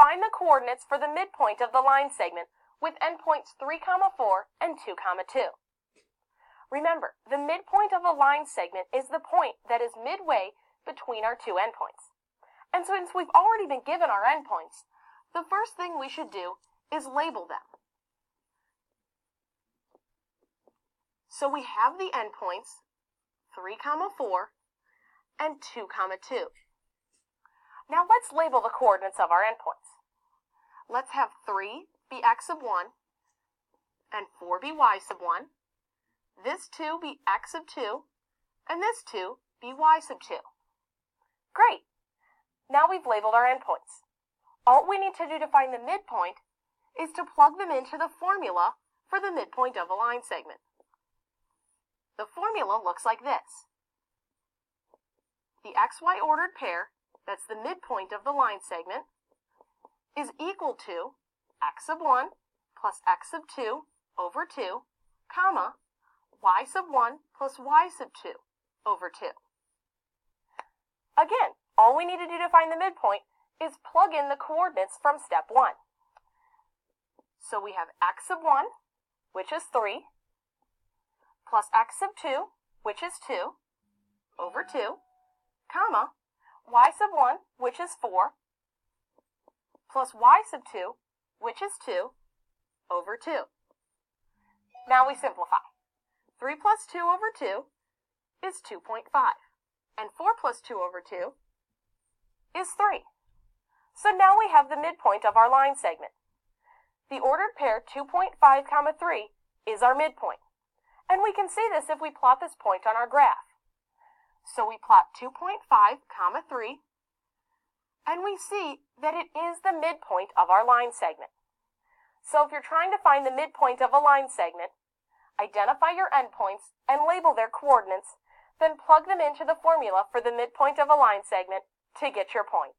find the coordinates for the midpoint of the line segment with endpoints 3, 4, and 2, 2. Remember, the midpoint of a line segment is the point that is midway between our two endpoints. And since we've already been given our endpoints, the first thing we should do is label them. So we have the endpoints 3, 4, and 2, 2. Now let's label the coordinates of our endpoints. Let's have 3 be x of 1 and 4 be y sub 1. This 2 be x of 2 and this 2 be y sub 2. Great! Now we've labeled our endpoints. All we need to do to find the midpoint is to plug them into the formula for the midpoint of a line segment. The formula looks like this. The xy ordered pair, that's the midpoint of the line segment, is equal to x of 1 plus x of 2 over 2, comma, y sub 1 plus y sub 2 over 2. Again, all we need to do to find the midpoint is plug in the coordinates from step 1. So we have x of 1, which is 3, plus x of 2, which is 2, over 2, comma, y sub 1, which is 4, plus y sub 2, which is 2, over 2. Now we simplify. 3 plus 2 over 2 is 2.5, and 4 plus 2 over 2 is 3. So now we have the midpoint of our line segment. The ordered pair 2.5, 3 is our midpoint, and we can see this if we plot this point on our graph. So we plot 2.5, 3, and we see that it is the midpoint of our line segment. So if you're trying to find the midpoint of a line segment, identify your endpoints and label their coordinates, then plug them into the formula for the midpoint of a line segment to get your point.